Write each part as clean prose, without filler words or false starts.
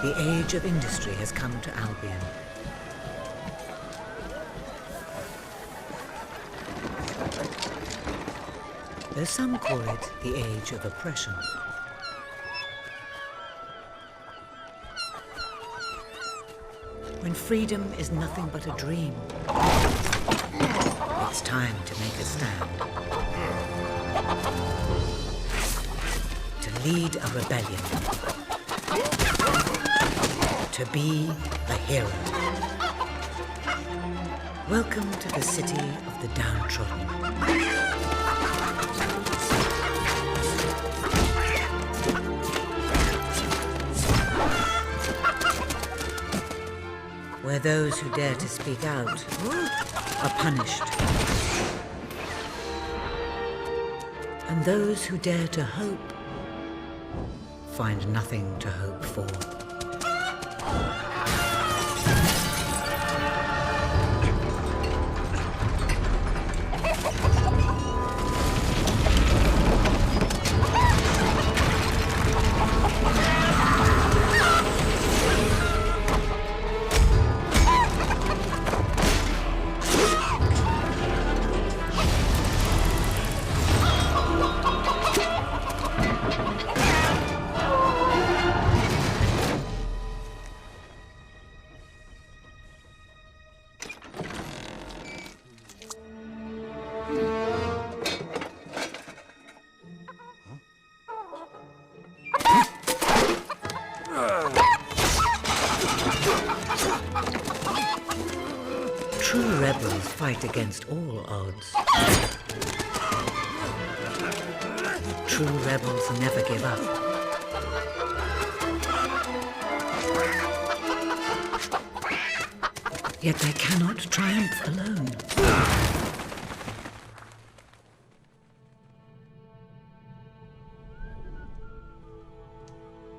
The age of industry has come to Albion. Though some call it the age of oppression. When freedom is nothing but a dream, it's time to make a stand. To lead a rebellion. To be a hero. Welcome to the city of the downtrodden. Where those who dare to speak out are punished. And those who dare to hope find nothing to hope for. True rebels fight against all odds. True rebels never give up. Yet they cannot triumph alone.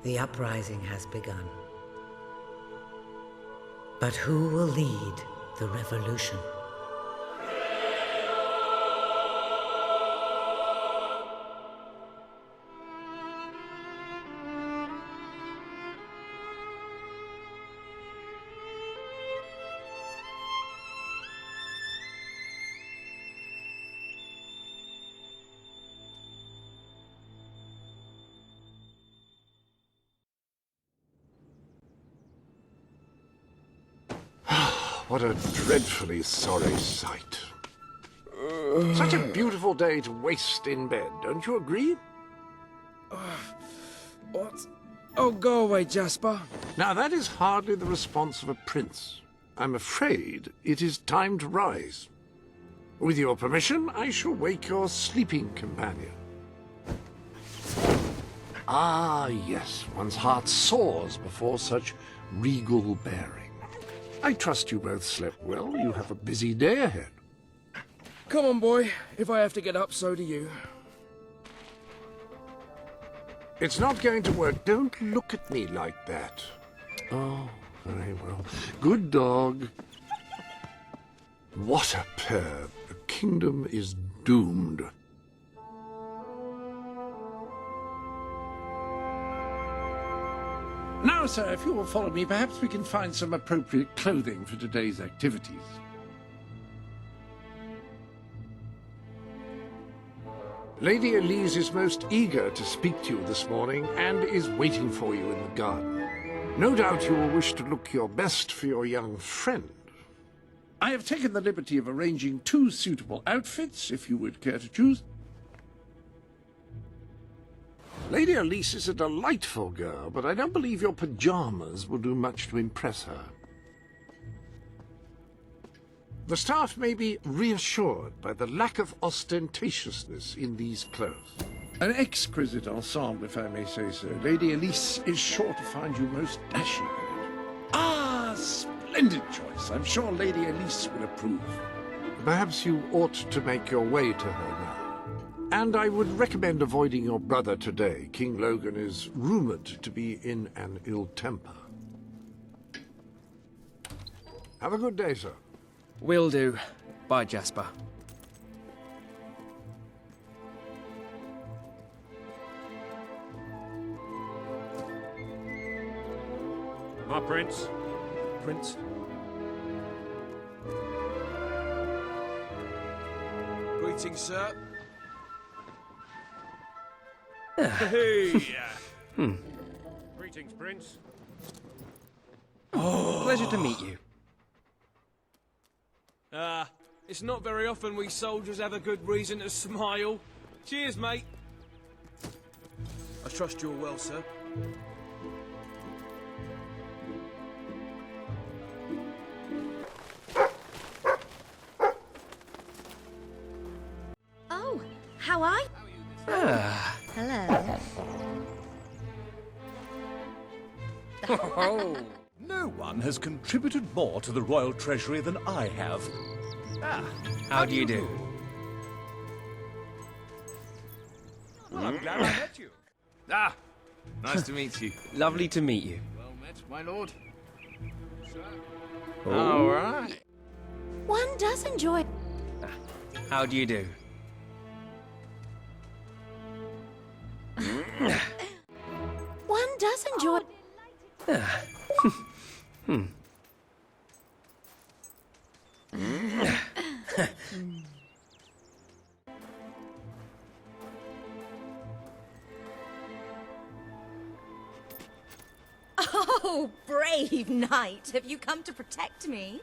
The uprising has begun. But who will lead the revolution? What a dreadfully sorry sight. Such a beautiful day to waste in bed, don't you agree? What? Oh, go away, Jasper. Now that is hardly the response of a prince. I'm afraid it is time to rise. With your permission, I shall wake your sleeping companion. Ah, yes, one's heart soars before such regal bearing. I trust you both slept well. You have a busy day ahead. Come on, boy. If I have to get up, so do you. It's not going to work. Don't look at me like that. Oh, very well. Good dog. What a pair. The kingdom is doomed. Now, sir, if you will follow me, perhaps we can find some appropriate clothing for today's activities. Lady Elise is most eager to speak to you this morning and is waiting for you in the garden. No doubt you will wish to look your best for your young friend. I have taken the liberty of arranging 2 suitable outfits, if you would care to choose. Lady Elise is a delightful girl, but I don't believe your pajamas will do much to impress her. The staff may be reassured by the lack of ostentatiousness in these clothes. An exquisite ensemble, if I may say so. Lady Elise is sure to find you most dashing in it. Ah, splendid choice. I'm sure Lady Elise will approve. Perhaps you ought to make your way to her now. And I would recommend avoiding your brother today. King Logan is rumored to be in an ill temper. Have a good day, sir. Will do. Bye, Jasper. My prince. Prince. Greetings, sir. Hey! Greetings, prince. Pleasure to meet you. It's not very often we soldiers have a good reason to smile. Cheers, mate. I trust you're well, sir. Oh, how are you? Hello. Oh. No one has contributed more to the royal treasury than I have. How do you do? Well, I'm glad I met you. Nice to meet you. Lovely to meet you. Well met, my lord. Oh. All right. One does enjoy. How do you do? One does enjoy. Oh, brave knight. Have you come to protect me?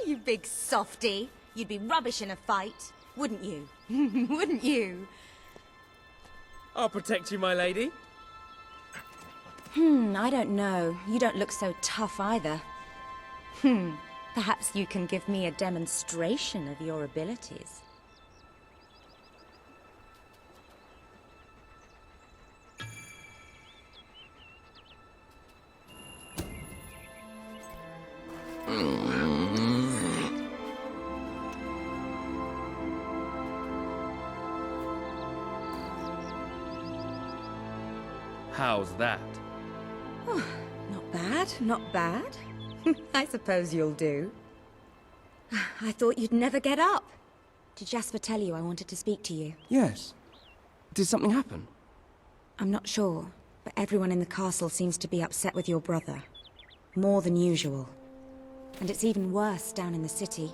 You big softy. You'd be rubbish in a fight, wouldn't you? Wouldn't you? I'll protect you, my lady. I don't know. You don't look so tough either. Perhaps you can give me a demonstration of your abilities. How's that? Not bad, not bad. I suppose you'll do. I thought you'd never get up. Did Jasper tell you I wanted to speak to you? Yes. Did something happen? I'm not sure, but everyone in the castle seems to be upset with your brother. More than usual. And it's even worse down in the city.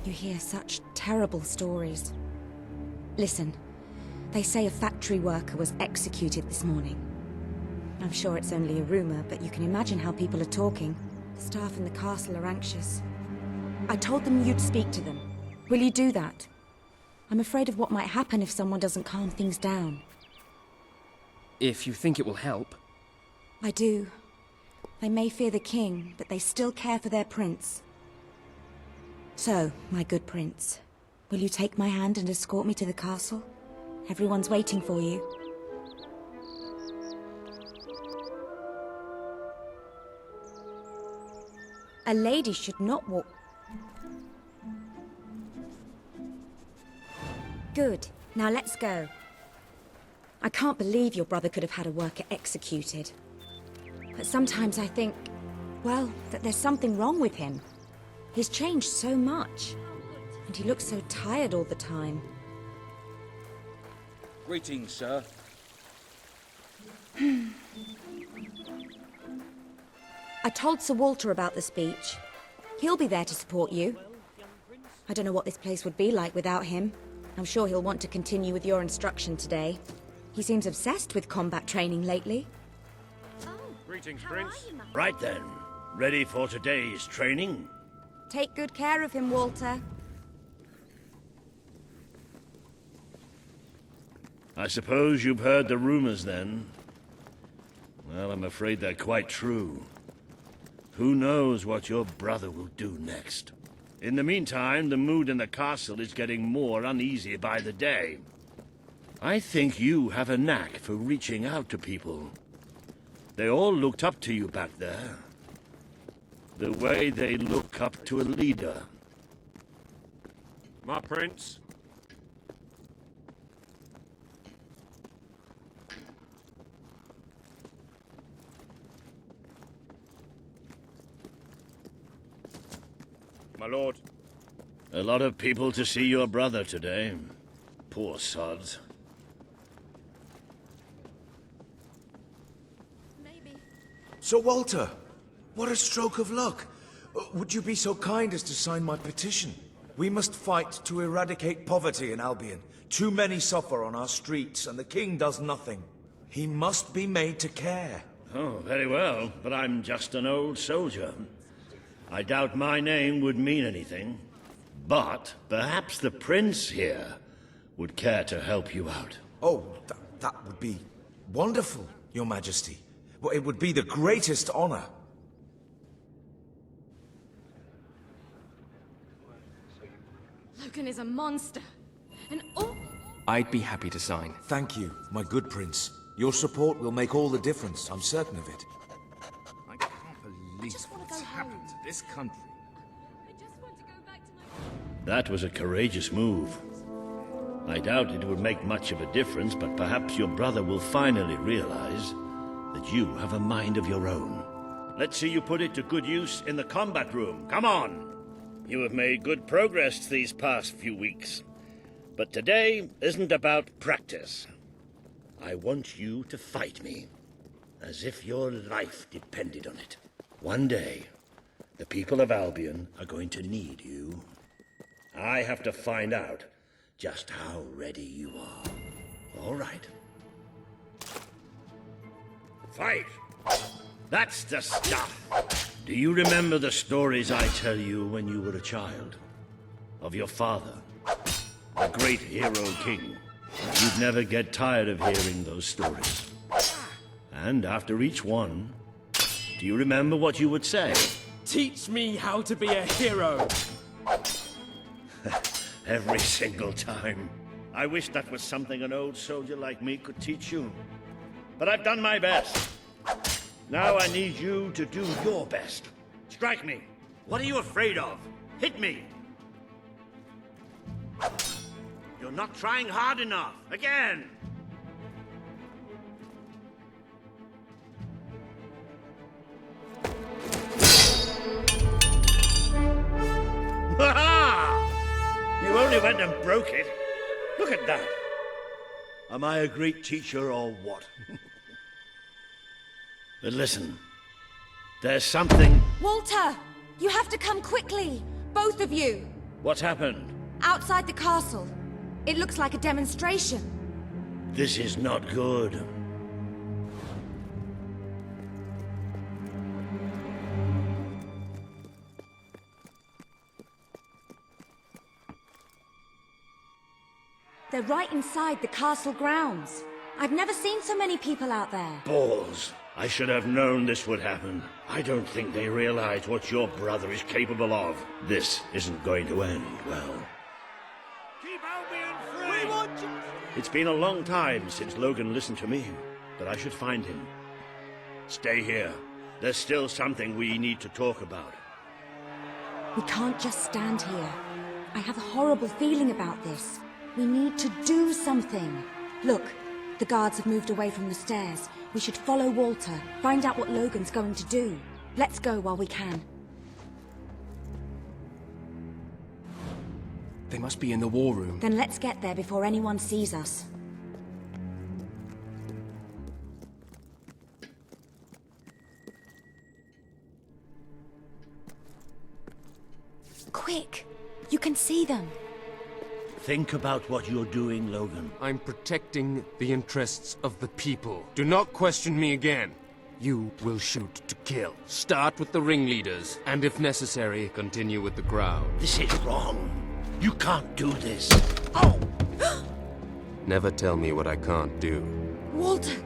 You hear such terrible stories. Listen, they say a factory worker was executed this morning. I'm sure it's only a rumor, but you can imagine how people are talking. The staff in the castle are anxious. I told them you'd speak to them. Will you do that? I'm afraid of what might happen if someone doesn't calm things down. If you think it will help. I do. They may fear the king, but they still care for their prince. So, my good prince, will you take my hand and escort me to the castle? Everyone's waiting for you. A lady should not walk... Good. Now let's go. I can't believe your brother could have had a worker executed. But sometimes I think, well, that there's something wrong with him. He's changed so much. And he looks so tired all the time. Greetings, sir. I told Sir Walter about the speech. He'll be there to support you. I don't know what this place would be like without him. I'm sure he'll want to continue with your instruction today. He seems obsessed with combat training lately. Greetings, prince. Right then. Ready for today's training? Take good care of him, Walter. I suppose you've heard the rumors then? Well, I'm afraid they're quite true. Who knows what your brother will do next? In the meantime, the mood in the castle is getting more uneasy by the day. I think you have a knack for reaching out to people. They all looked up to you back there. The way they look up to a leader. My prince. My lord. A lot of people to see your brother today. Poor sods. Sir Walter, what a stroke of luck. Would you be so kind as to sign my petition? We must fight to eradicate poverty in Albion. Too many suffer on our streets, and the king does nothing. He must be made to care. Oh, very well, but I'm just an old soldier. I doubt my name would mean anything. But perhaps the prince here would care to help you out. Oh, that would be wonderful, Your Majesty. Well, it would be the greatest honor. Logan is a monster. And all... I'd be happy to sign. Thank you, my good prince. Your support will make all the difference, I'm certain of it. I can't believe what's happened to this country. I just want to go back to my... That was a courageous move. I doubt it would make much of a difference, but perhaps your brother will finally realize that you have a mind of your own. Let's see you put it to good use in the combat room. Come on! You have made good progress these past few weeks. But today isn't about practice. I want you to fight me, as if your life depended on it. One day, the people of Albion are going to need you. I have to find out just how ready you are. All right. Fight! That's the stuff! Do you remember the stories I tell you when you were a child? Of your father, the great hero king. You'd never get tired of hearing those stories. And after each one, do you remember what you would say? Teach me how to be a hero! Every single time. I wish that was something an old soldier like me could teach you. But I've done my best. Now I need you to do your best. Strike me. What are you afraid of? Hit me. You're not trying hard enough. Again. Ha-ha! You only went and broke it. Look at that. Am I a great teacher or what? But listen, there's something... Walter! You have to come quickly! Both of you! What's happened? Outside the castle. It looks like a demonstration. This is not good. They're right inside the castle grounds. I've never seen so many people out there. Balls. I should have known this would happen. I don't think they realize what your brother is capable of. This isn't going to end well. Keep Albion free! We want you! It's been a long time since Logan listened to me, but I should find him. Stay here. There's still something we need to talk about. We can't just stand here. I have a horrible feeling about this. We need to do something. Look, the guards have moved away from the stairs. We should follow Walter, find out what Logan's going to do. Let's go while we can. They must be in the war room. Then let's get there before anyone sees us. Quick! You can see them. Think about what you're doing, Logan. I'm protecting the interests of the people. Do not question me again. You will shoot to kill. Start with the ringleaders, and if necessary, continue with the crowd. This is wrong. You can't do this. Oh! Never tell me what I can't do. Walter!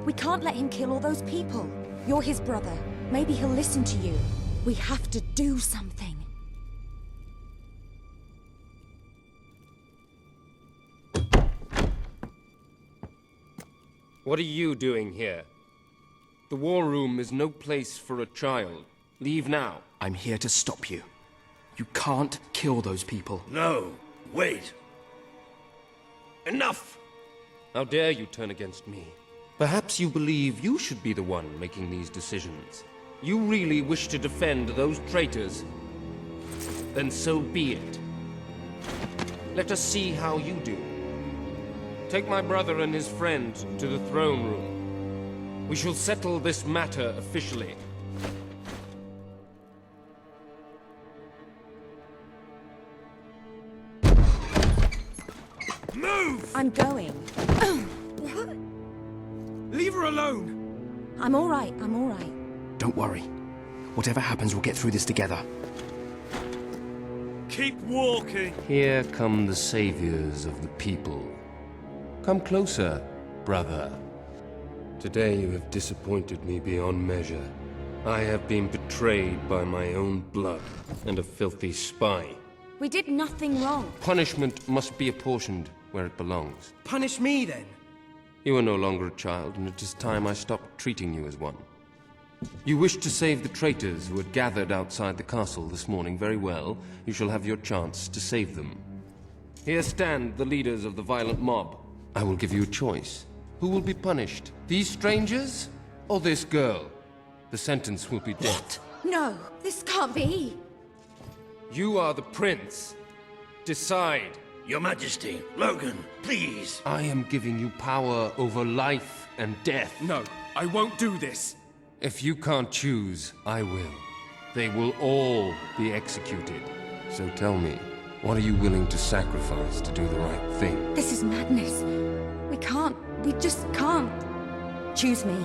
We can't let him kill all those people. You're his brother. Maybe he'll listen to you. We have to do something. What are you doing here? The war room is no place for a child. Leave now. I'm here to stop you. You can't kill those people. No, wait. Enough! How dare you turn against me? Perhaps you believe you should be the one making these decisions. You really wish to defend those traitors? Then so be it. Let us see how you do. Take my brother and his friend to the throne room. We shall settle this matter officially. Move! I'm going. Leave her alone! I'm all right, I'm all right. Don't worry. Whatever happens, we'll get through this together. Keep walking! Here come the saviors of the people. Come closer, brother. Today you have disappointed me beyond measure. I have been betrayed by my own blood and a filthy spy. We did nothing wrong. Punishment must be apportioned where it belongs. Punish me, then. You are no longer a child, and it is time I stopped treating you as one. You wished to save the traitors who had gathered outside the castle this morning. Very well. You shall have your chance to save them. Here stand the leaders of the violent mob. I will give you a choice. Who will be punished? These strangers? Or this girl? The sentence will be death. No, this can't be. You are the prince. Decide. Your Majesty, Logan, please. I am giving you power over life and death. No, I won't do this. If you can't choose, I will. They will all be executed. So tell me, what are you willing to sacrifice to do the right thing? This is madness. We just can't. Choose me.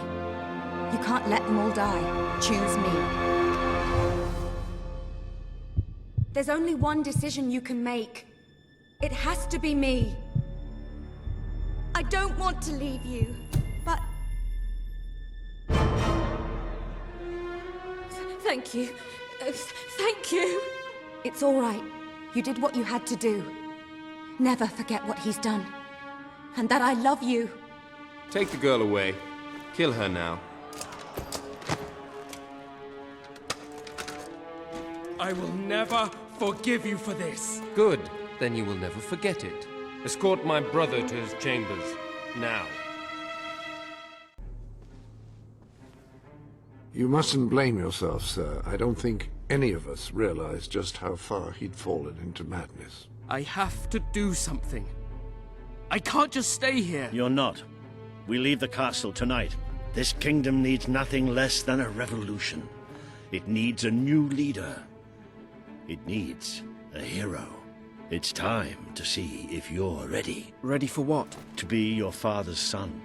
You can't let them all die. Choose me. There's only one decision you can make. It has to be me. I don't want to leave you, but... Thank you. Thank you. It's all right. You did what you had to do. Never forget what he's done. And that I love you. Take the girl away. Kill her now. I will never forgive you for this. Good. Then you will never forget it. Escort my brother to his chambers. Now. You mustn't blame yourself, sir. I don't think any of us realized just how far he'd fallen into madness. I have to do something. I can't just stay here. You're not. We leave the castle tonight. This kingdom needs nothing less than a revolution. It needs a new leader. It needs a hero. It's time to see if you're ready. Ready for what? To be your father's son.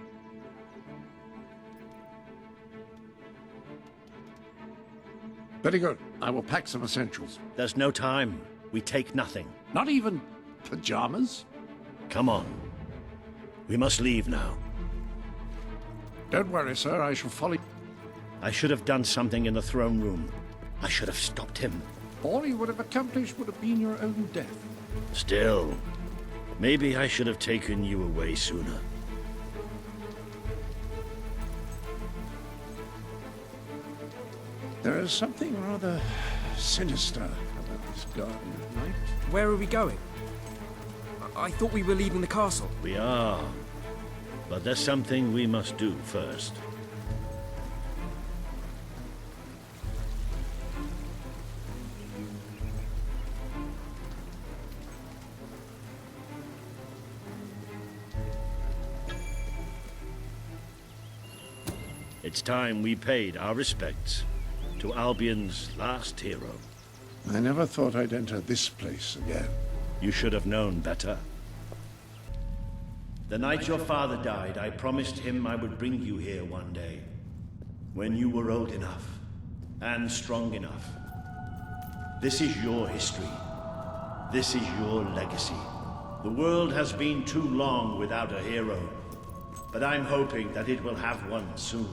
Very good. I will pack some essentials. There's no time. We take nothing. Not even pajamas? Come on. We must leave now. Don't worry, sir. I shall follow. I should have done something in the throne room. I should have stopped him. All you would have accomplished would have been your own death. Still, maybe I should have taken you away sooner. There is something rather sinister about this garden at night. Where are we going? I thought we were leaving the castle. We are. But there's something we must do first. It's time we paid our respects to Albion's last hero. I never thought I'd enter this place again. You should have known better. The night your father died, I promised him I would bring you here one day. When you were old enough and strong enough. This is your history. This is your legacy. The world has been too long without a hero, but I'm hoping that it will have one soon.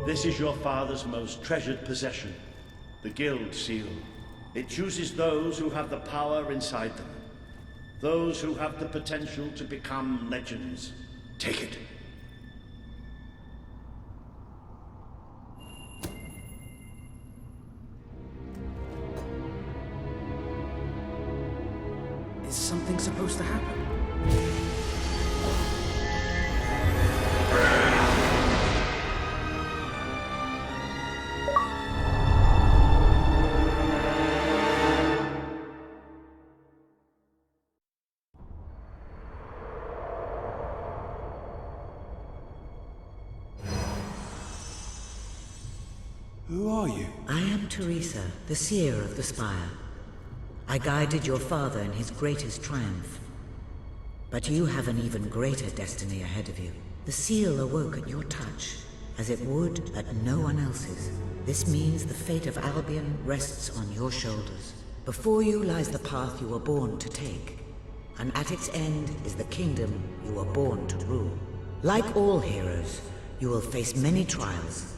This is your father's most treasured possession, the Guild Seal. It chooses those who have the power inside them, those who have the potential to become legends. Take it. Is something supposed to happen? Who are you? I am Teresa, the seer of the spire. I guided your father in his greatest triumph. But you have an even greater destiny ahead of you. The seal awoke at your touch, as it would at no one else's. This means the fate of Albion rests on your shoulders. Before you lies the path you were born to take, and at its end is the kingdom you were born to rule. Like all heroes, you will face many trials,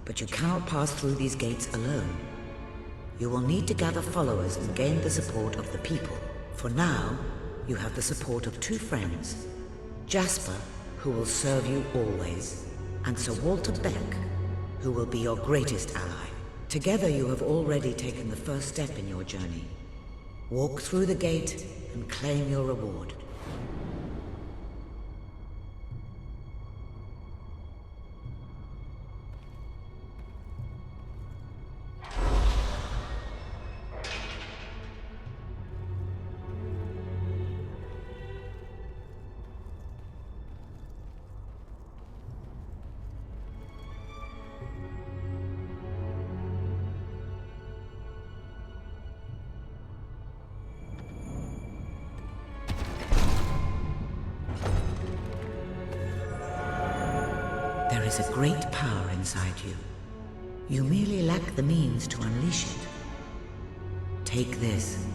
but you cannot pass through these gates alone. You will need to gather followers and gain the support of the people. For now, you have the support of two friends. Jasper, who will serve you always, and Sir Walter Beck, who will be your greatest ally. Together you have already taken the first step in your journey. Walk through the gate and claim your reward. There is a great power inside you. You merely lack the means to unleash it. Take this.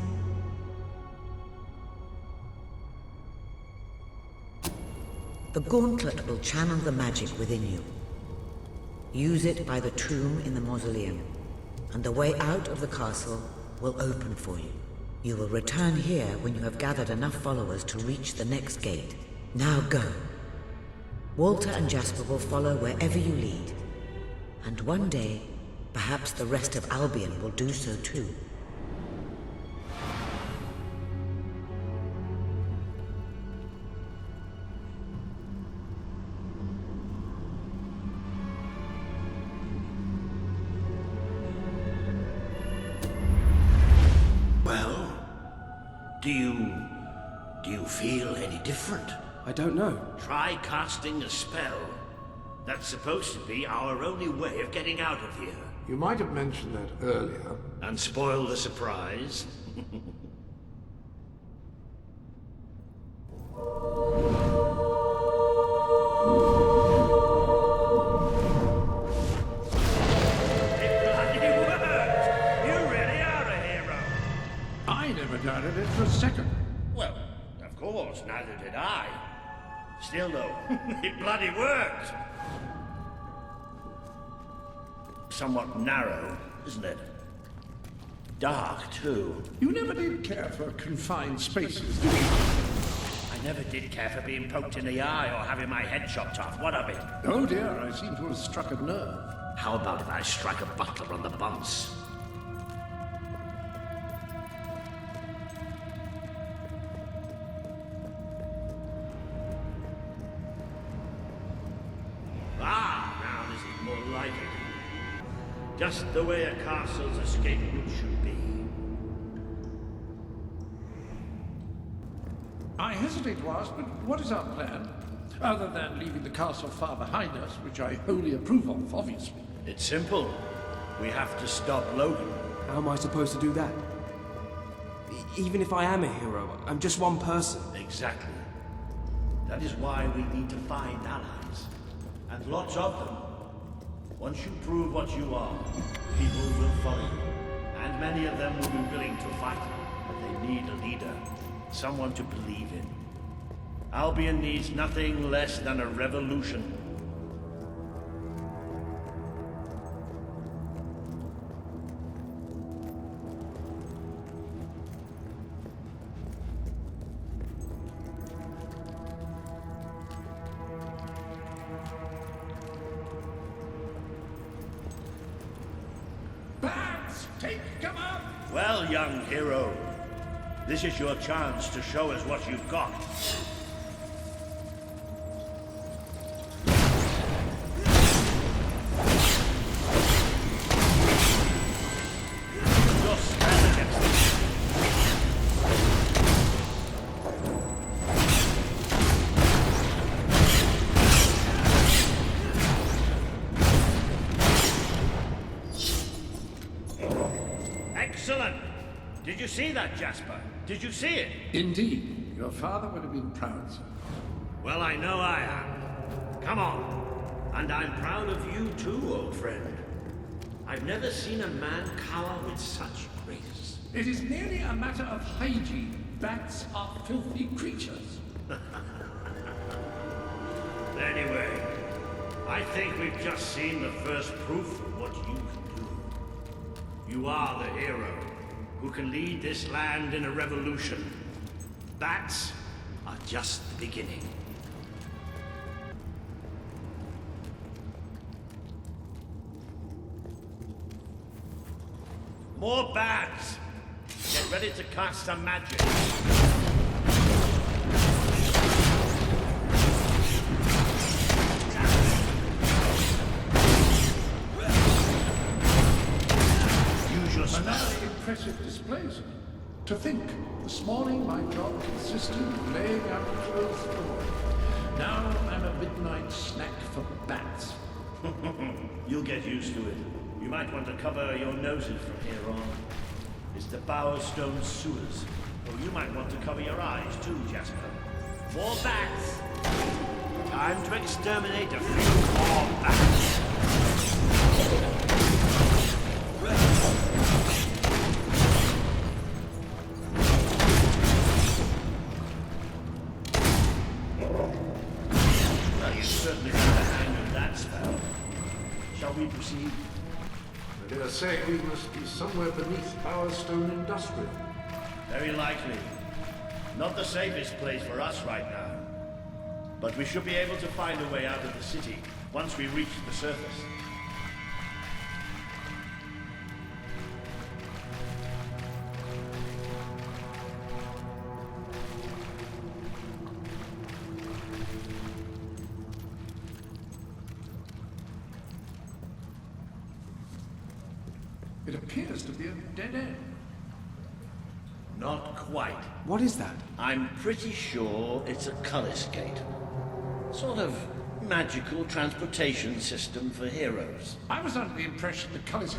The gauntlet will channel the magic within you. Use it by the tomb in the mausoleum, and the way out of the castle will open for you. You will return here when you have gathered enough followers to reach the next gate. Now go. Walter and Jasper will follow wherever you lead. And one day, perhaps the rest of Albion will do so too. Well, do you feel any different? I don't know. Try casting a spell. That's supposed to be our only way of getting out of here. You might have mentioned that earlier. And spoil the surprise. It bloody worked! You really are a hero. I never doubted it for a second. Well, of course, neither did I. Still, though, it bloody worked. Somewhat narrow, isn't it? Dark, too. You never did care for confined spaces, did you? I never did care for being poked in the eye or having my head chopped off. What of it? Oh dear, I seem to have struck a nerve. How about if I strike a butler on the bumps? Now this is more like it. Just the way a castle's escape route should be. I hesitate to ask, but what is our plan? Other than leaving the castle far behind us, which I wholly approve of, obviously. It's simple. We have to stop Logan. How am I supposed to do that? Even if I am a hero, I'm just one person. Exactly. That is why we need to find allies. And lots of them. Once you prove what you are, people will follow you. And many of them will be willing to fight. But they need a leader. Someone to believe in. Albion needs nothing less than a revolution. Bats, take cover! Well, young hero, This is your chance to show us what you've got. You'll stand against them. Excellent! Did you see that, Jasper? Did you see it? Indeed. Your father would have been proud, sir. Well, I know I am. Come on. And I'm proud of you too, old friend. I've never seen a man cower with such grace. It is merely a matter of hygiene. Bats are filthy creatures. Anyway, I think we've just seen the first proof of what you can do. You are the hero who can lead this land in a revolution. Bats are just the beginning. More bats! Get ready to cast some magic. Use your spell. Another impressive display, sir. To think, this morning my job consisted of laying out clothes for the morning. Now I'm a midnight snack for bats. You'll get used to it. You might want to cover your noses from here on. It's the Bowerstone sewers. Or you might want to cover your eyes too, Jasper. More bats! Time to exterminate a few more bats! Well, you certainly got the hang of that spell. Shall we proceed? I dare say we must be somewhere beneath Bowerstone Industrial. Very likely. Not the safest place for us right now. But we should be able to find a way out of the city once we reach the surface. It appears to be a dead end. Not quite. What is that? I'm pretty sure it's a Cullis Gate. Sort of magical transportation system for heroes. I was under the impression that Cullis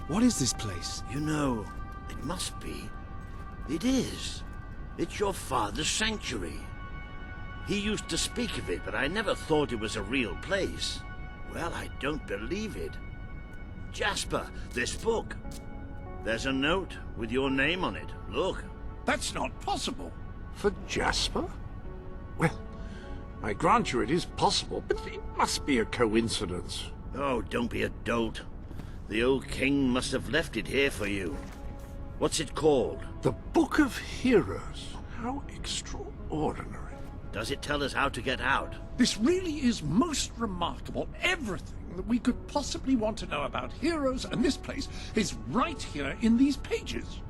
What is this place? You know, it must be. It is. It's your father's sanctuary. He used to speak of it, but I never thought it was a real place. Well, I don't believe it. Jasper, this book. There's a note with your name on it. Look. That's not possible. For Jasper? Well, I grant you it is possible, but it must be a coincidence. Oh, don't be a dolt. The old king must have left it here for you. What's it called? The Book of Heroes. How extraordinary. Does it tell us how to get out? This really is most remarkable. Everything that we could possibly want to know about heroes and this place is right here in these pages.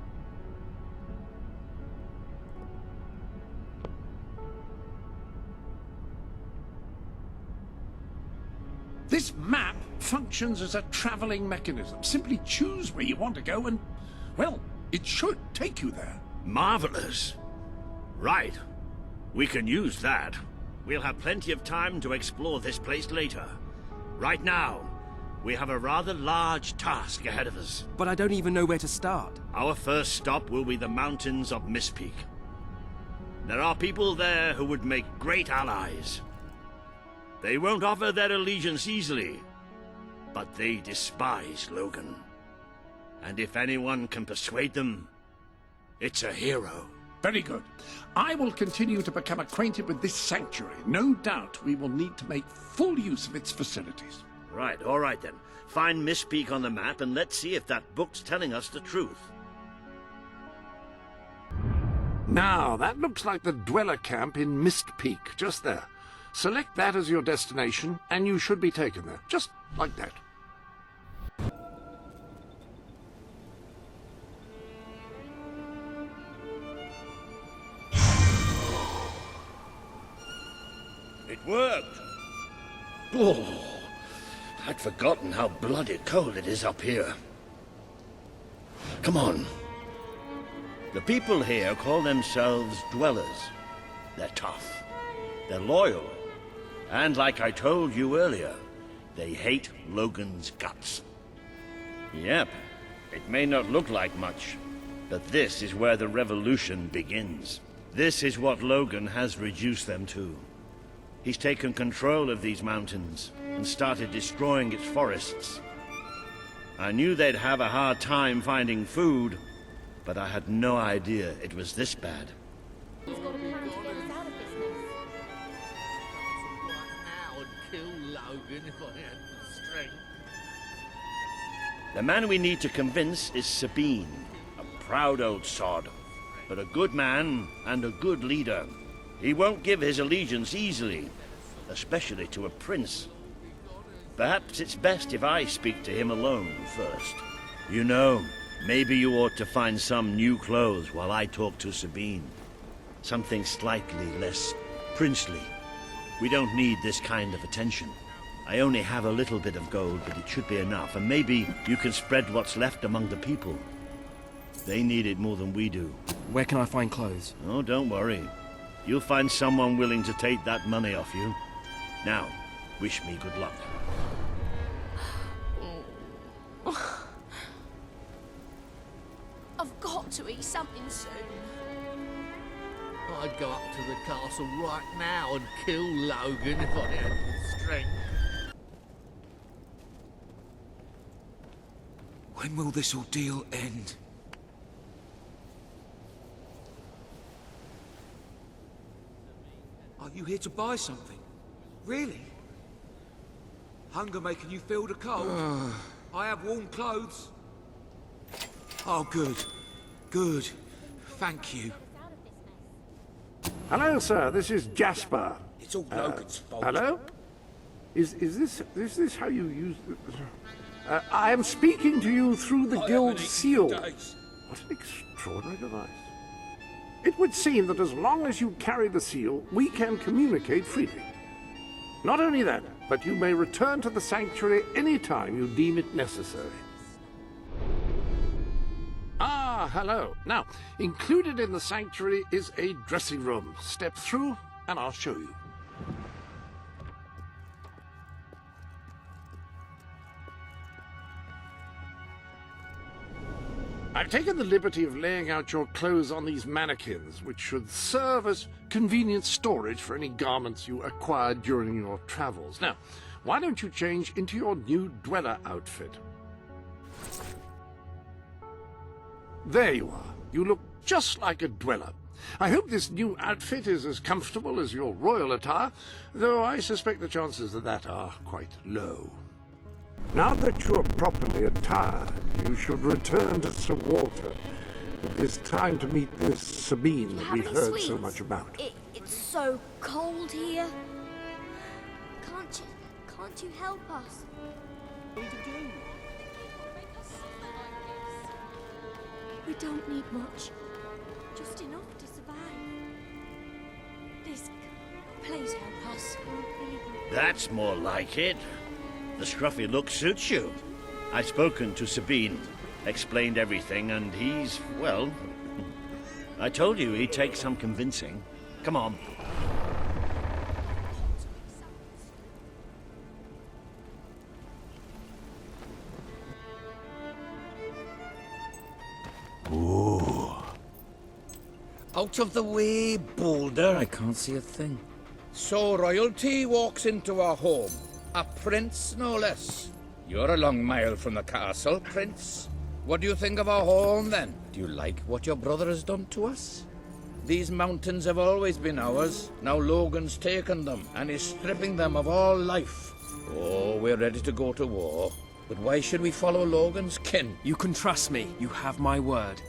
This map functions as a traveling mechanism. Simply choose where you want to go and, well, it should take you there. Marvelous. Right. We can use that. We'll have plenty of time to explore this place later. Right now, we have a rather large task ahead of us. But I don't even know where to start. Our first stop will be the mountains of Mistpeak. There are people there who would make great allies. They won't offer their allegiance easily, but they despise Logan. And if anyone can persuade them, it's a hero. Very good. I will continue to become acquainted with this sanctuary. No doubt we will need to make full use of its facilities. Right, all right then. Find Mistpeak on the map and let's see if that book's telling us the truth. Now, that looks like the Dweller camp in Mist Peak, just there. Select that as your destination, and you should be taken there, just like that. It worked! Oh, I'd forgotten how bloody cold it is up here. Come on. The people here call themselves Dwellers. They're tough. They're loyal. And like I told you earlier, they hate Logan's guts. Yep, it may not look like much, but this is where the revolution begins. This is what Logan has reduced them to. He's taken control of these mountains and started destroying its forests. I knew they'd have a hard time finding food, but I had no idea it was this bad. He's got a plan to get us out of this mess. Now and kill Logan if I had the strength. The man we need to convince is Sabine, a proud old sod, but a good man and a good leader. He won't give his allegiance easily, especially to a prince. Perhaps it's best if I speak to him alone first. You know, maybe you ought to find some new clothes while I talk to Sabine. Something slightly less princely. We don't need this kind of attention. I only have a little bit of gold, but it should be enough, and maybe you can spread what's left among the people. They need it more than we do. Where can I find clothes? Oh, don't worry. You'll find someone willing to take that money off you. Now, wish me good luck. I've got to eat something soon. I'd go up to the castle right now and kill Logan if I had the strength. When will this ordeal end? Are you here to buy something? Really? Hunger making you feel the cold? I have warm clothes. Oh, good. Good. Thank you. Hello, sir. This is Jasper. It's all Logan's fault. Hello? Is this how you use the... I am speaking to you through the guild seal. What an extraordinary device. It would seem that as long as you carry the seal, we can communicate freely. Not only that, but you may return to the sanctuary any time you deem it necessary. Ah, hello. Now, included in the sanctuary is a dressing room. Step through, and I'll show you. I've taken the liberty of laying out your clothes on these mannequins, which should serve as convenient storage for any garments you acquired during your travels. Now, why don't you change into your new Dweller outfit? There you are. You look just like a Dweller. I hope this new outfit is as comfortable as your royal attire, though I suspect the chances of that are quite low. Now that you're properly attired, you should return to Sir Walter. It is time to meet this Sabine that we heard so much about. It's so cold here. Can't you help us? We don't need much. Just enough to survive. Please help us. That's more like it. The scruffy look suits you. I've spoken to Sabine, explained everything, and he's, well... I told you he'd take some convincing. Come on. Ooh. Out of the way, Boulder. I can't see a thing. So royalty walks into our home. A prince, no less. You're a long mile from the castle, Prince. What do you think of our home, then? Do you like what your brother has done to us? These mountains have always been ours. Now Logan's taken them, and is stripping them of all life. Oh, we're ready to go to war. But why should we follow Logan's kin? You can trust me. You have my word.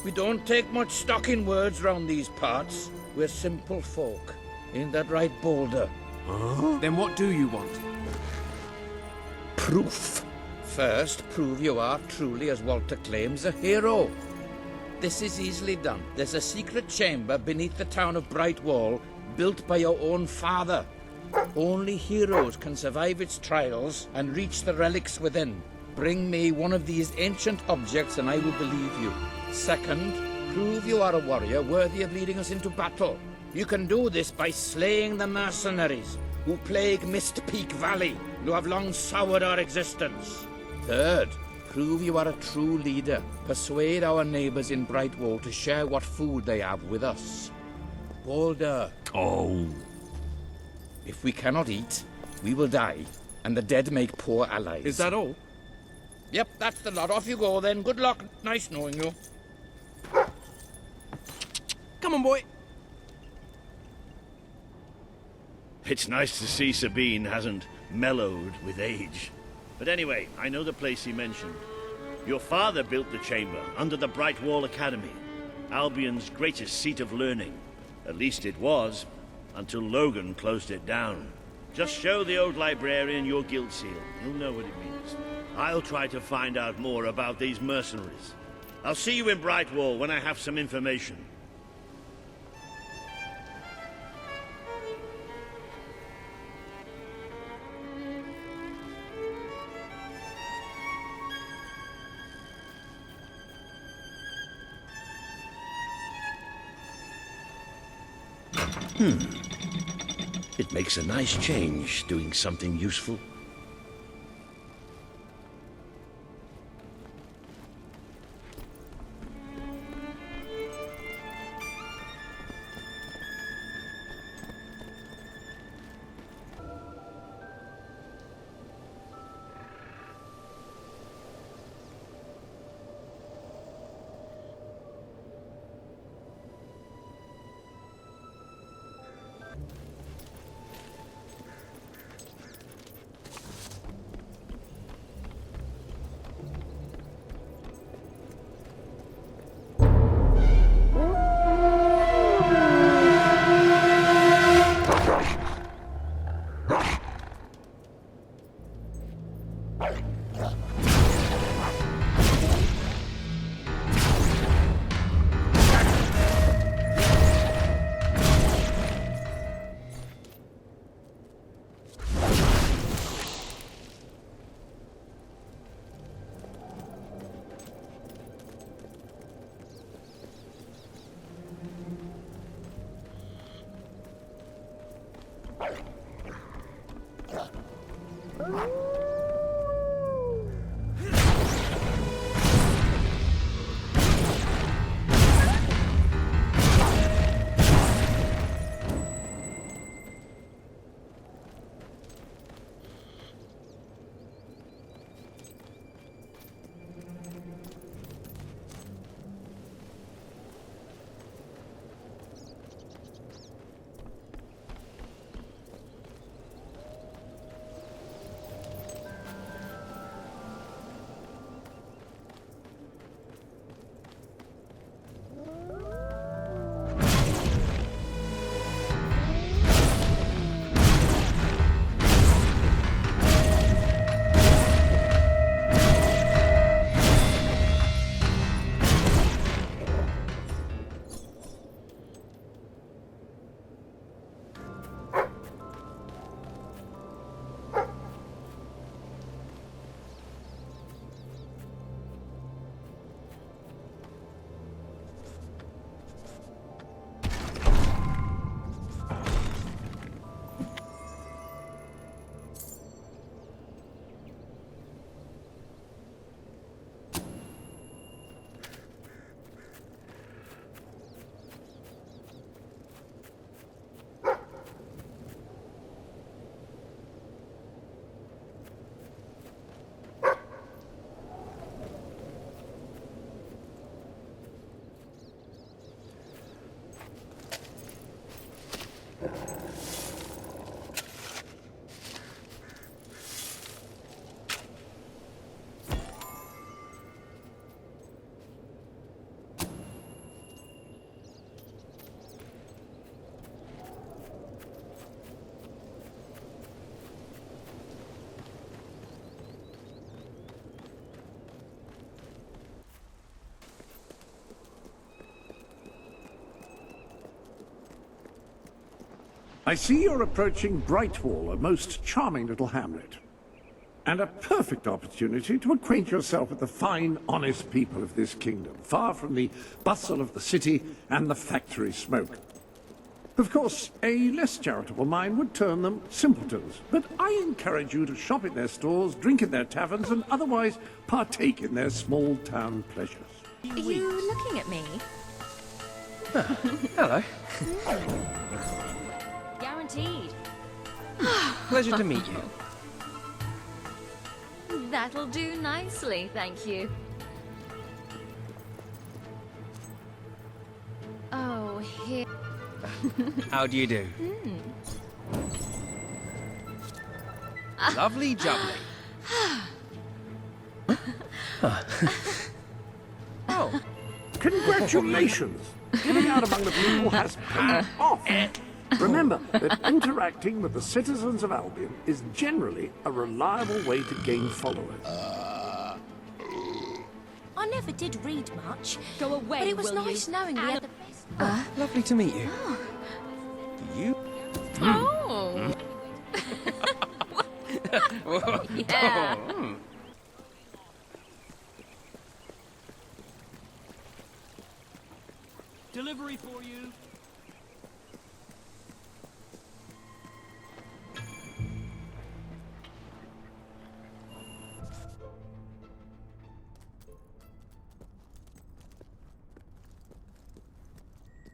We don't take much stock in words round these parts. We're simple folk. Ain't that right, Boulder? Then what do you want? Proof. First, prove you are truly, as Walter claims, a hero. This is easily done. There's a secret chamber beneath the town of Brightwall, built by your own father. Only heroes can survive its trials and reach the relics within. Bring me one of these ancient objects and I will believe you. Second, prove you are a warrior worthy of leading us into battle. You can do this by slaying the mercenaries who plague Mist Peak Valley, who have long soured our existence. Third, prove you are a true leader. Persuade our neighbors in Brightwall to share what food they have with us. Boulder. Oh. If we cannot eat, we will die, and the dead make poor allies. Is that all? Yep, that's the lot. Off you go then. Good luck. Nice knowing you. Come on, boy. It's nice to see Sabine hasn't mellowed with age. But anyway, I know the place he mentioned. Your father built the chamber under the Brightwall Academy, Albion's greatest seat of learning. At least it was, until Logan closed it down. Just show the old librarian your guild seal. He'll know what it means. I'll try to find out more about these mercenaries. I'll see you in Brightwall when I have some information. It makes a nice change, doing something useful. I see you're approaching Brightwall, a most charming little hamlet. And a perfect opportunity to acquaint yourself with the fine, honest people of this kingdom, far from the bustle of the city and the factory smoke. Of course, a less charitable mind would term them simpletons, but I encourage you to shop in their stores, drink in their taverns, and otherwise partake in their small-town pleasures. Are you looking at me? Hello. Guaranteed. Pleasure to meet you. That'll do nicely, thank you. Oh, here. How do you do? Lovely jubbly. Oh, congratulations! Getting out among the people has paid off. Remember that interacting with the citizens of Albion is generally a reliable way to gain followers. I never did read much. Go away, But it was will nice you? knowing we had the best. Lovely to meet you. You? Oh. Yeah. Delivery for you.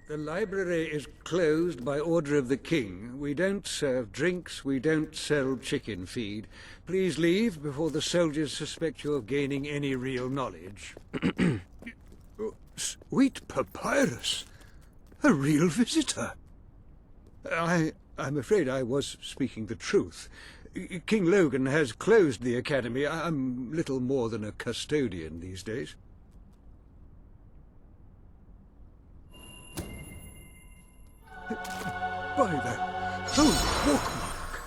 The library is closed by order of the king. We don't serve drinks, we don't sell chicken feed. Please leave before the soldiers suspect you of gaining any real knowledge. Sweet papyrus! A real visitor! I'm afraid I was speaking the truth. King Logan has closed the academy. I'm little more than a custodian these days. By the holy bookmark!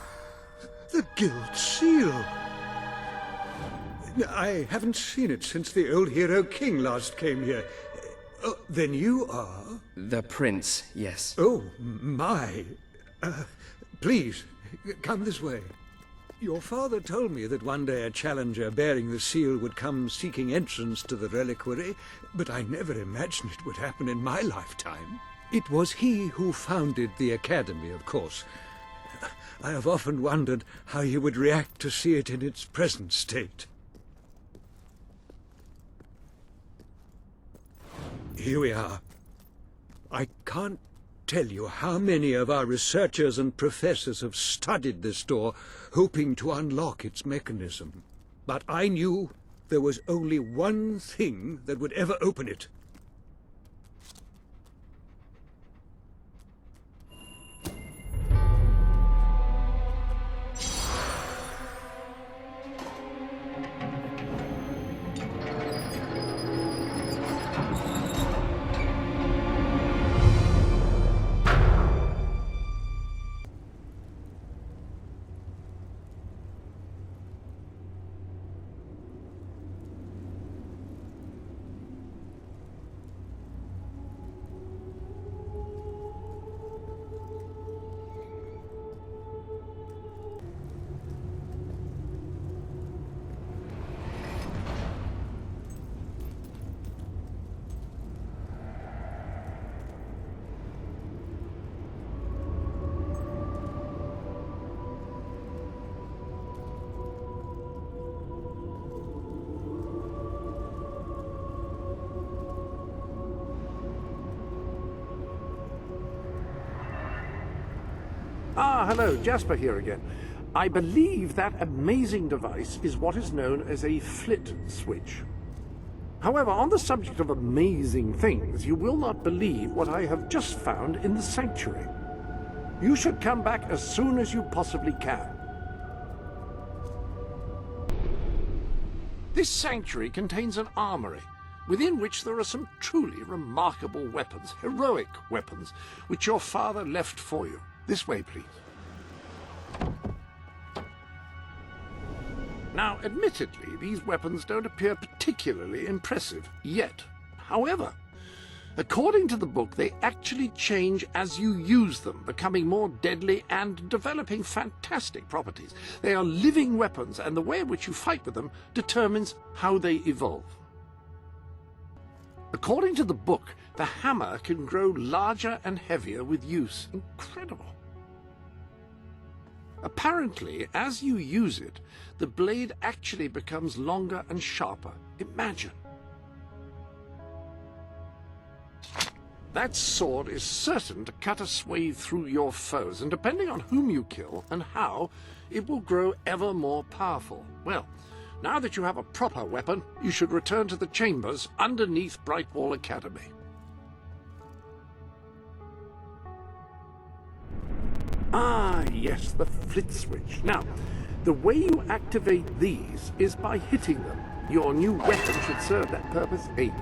The Guild Seal! I haven't seen it since the old hero king last came here. Then you are? The prince, yes. Oh, my. Please, come this way. Your father told me that one day a challenger bearing the seal would come seeking entrance to the reliquary, but I never imagined it would happen in my lifetime. It was he who founded the academy, of course. I have often wondered how he would react to see it in its present state. Here we are. I can't tell you how many of our researchers and professors have studied this door, hoping to unlock its mechanism. But I knew there was only one thing that would ever open it. Ah, hello, Jasper here again. I believe that amazing device is what is known as a flit switch. However, on the subject of amazing things, you will not believe what I have just found in the sanctuary. You should come back as soon as you possibly can. This sanctuary contains an armory, within which there are some truly remarkable weapons, heroic weapons, which your father left for you. This way, please. Now, admittedly, these weapons don't appear particularly impressive yet. However, According to the book, they actually change as you use them, becoming more deadly and developing fantastic properties. They are living weapons, and the way in which you fight with them determines how they evolve. According to the book, the hammer can grow larger and heavier with use. Incredible. Apparently, as you use it, the blade actually becomes longer and sharper. Imagine. That sword is certain to cut a swathe through your foes, and depending on whom you kill and how, it will grow ever more powerful. Well, now that you have a proper weapon, you should return to the chambers underneath Brightwall Academy. Ah, yes, the flit switch. Now, the way you activate these is by hitting them. Your new weapon should serve that purpose ably.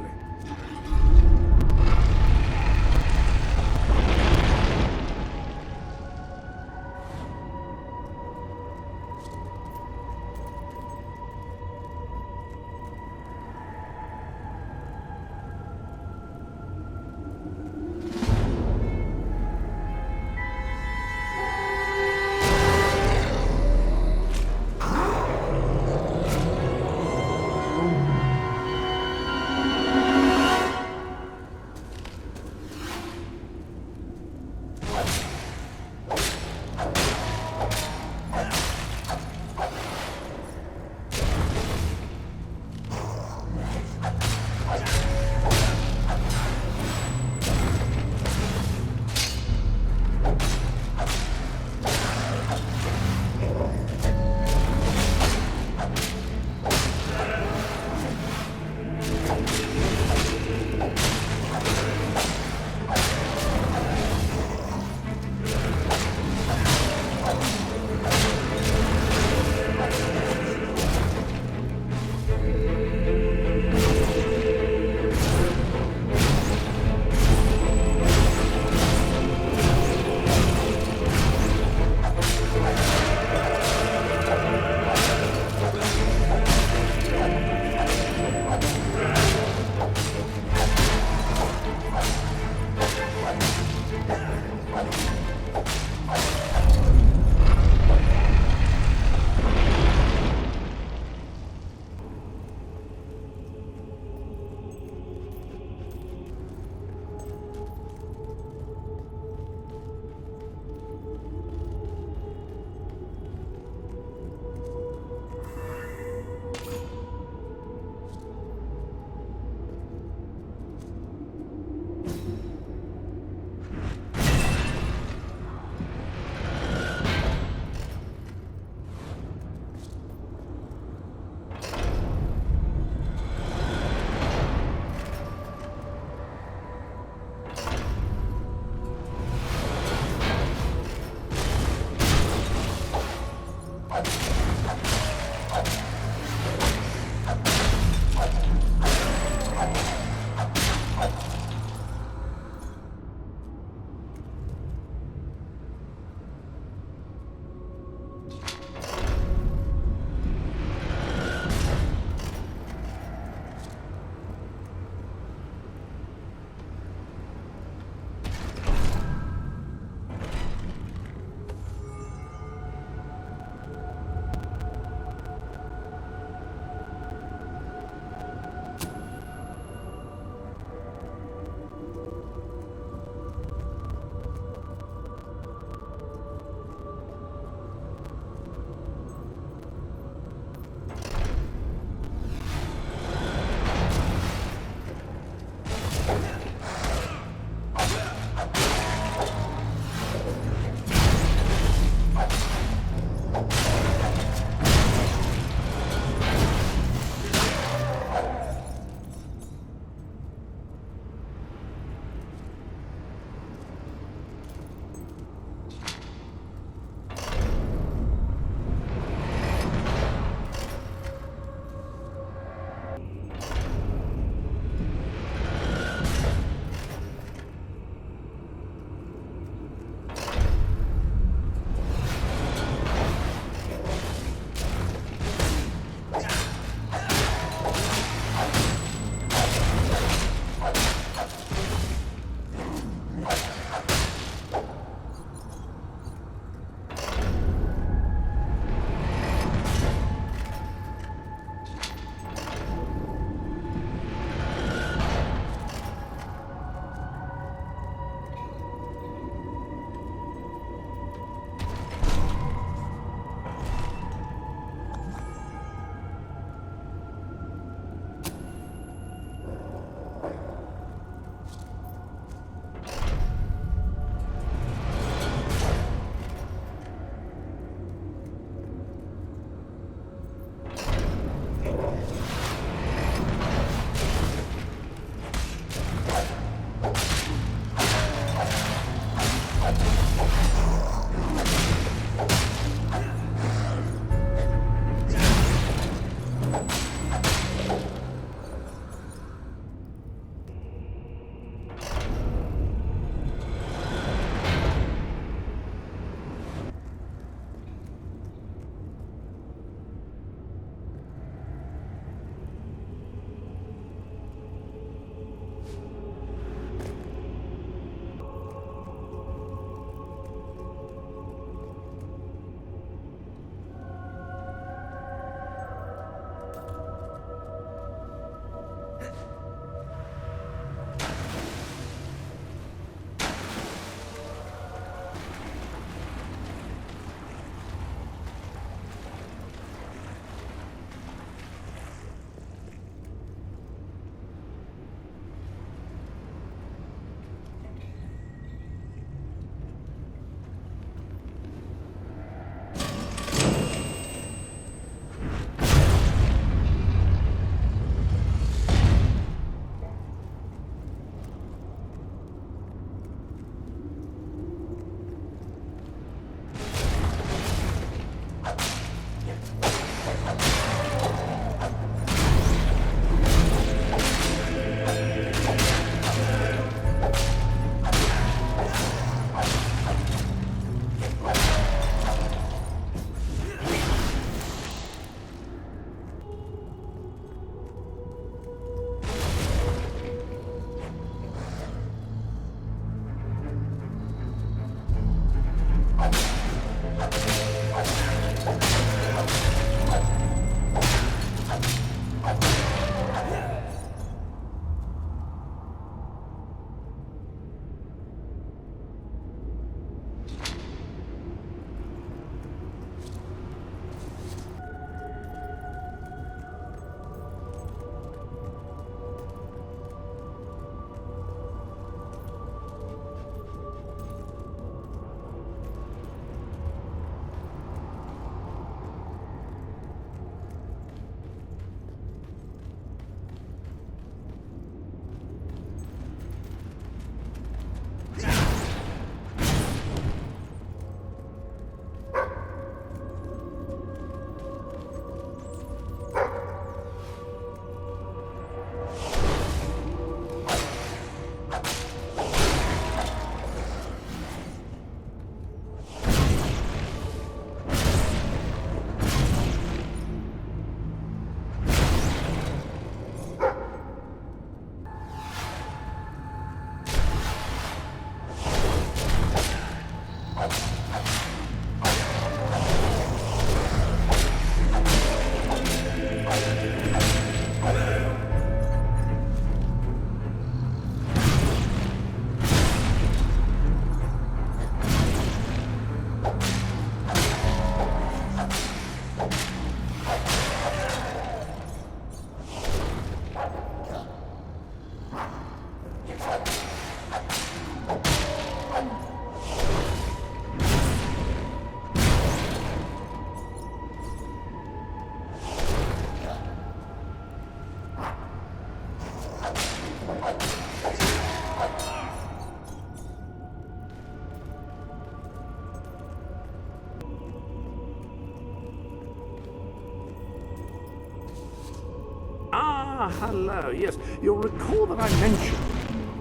Ah, hello. Yes, you'll recall that I mentioned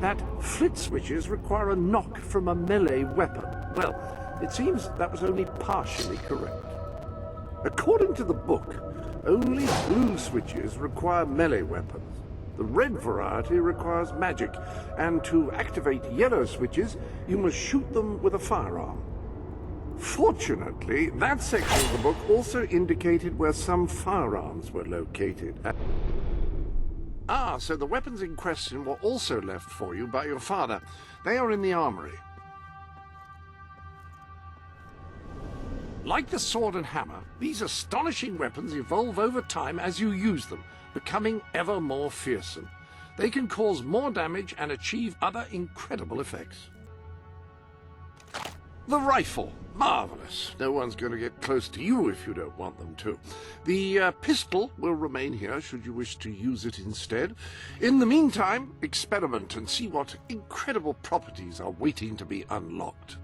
that flit switches require a knock from a melee weapon. Well, it seems that was only partially correct. According to the book, only blue switches require melee weapons. The red variety requires magic, and to activate yellow switches, you must shoot them with a firearm. Fortunately, that section of the book also indicated where some firearms were located. Ah, so the weapons in question were also left for you by your father. They are in the armory. Like the sword and hammer, these astonishing weapons evolve over time as you use them, becoming ever more fearsome. They can cause more damage and achieve other incredible effects. The rifle. Marvelous. No one's going to get close to you if you don't want them to. The pistol will remain here should you wish to use it instead. In the meantime, experiment and see what incredible properties are waiting to be unlocked.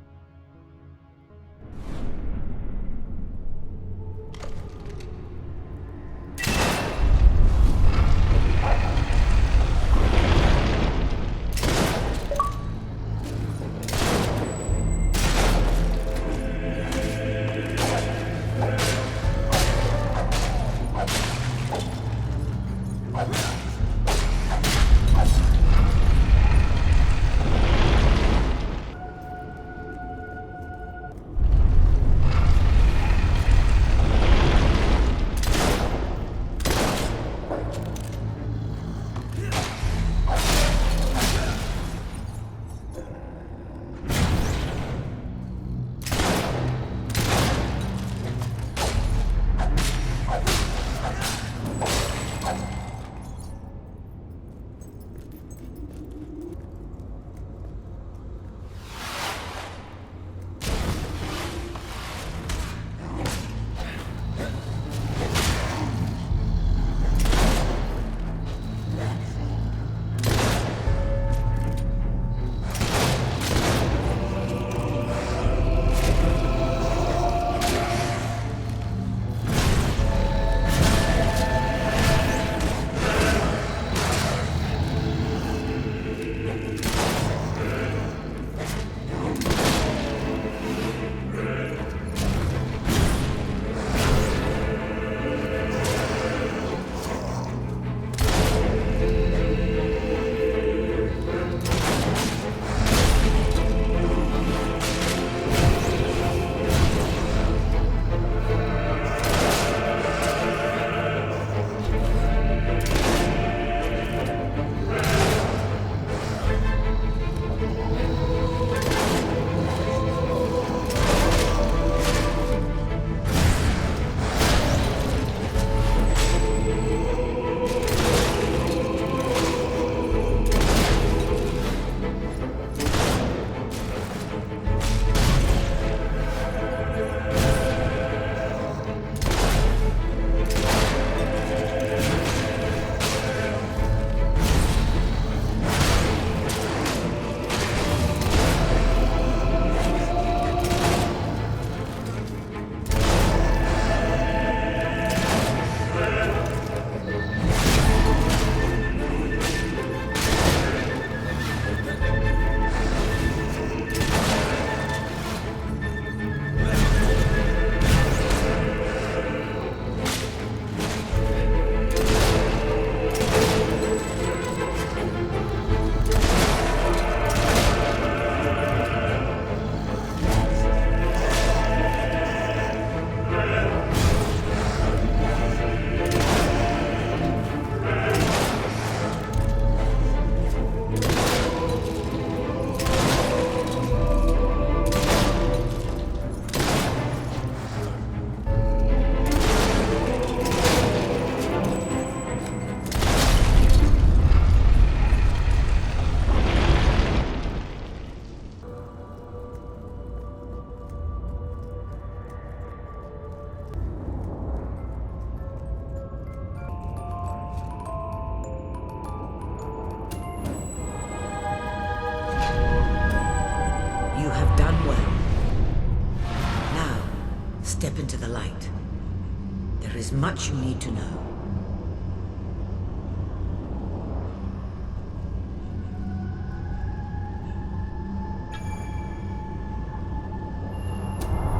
There is much you need to know.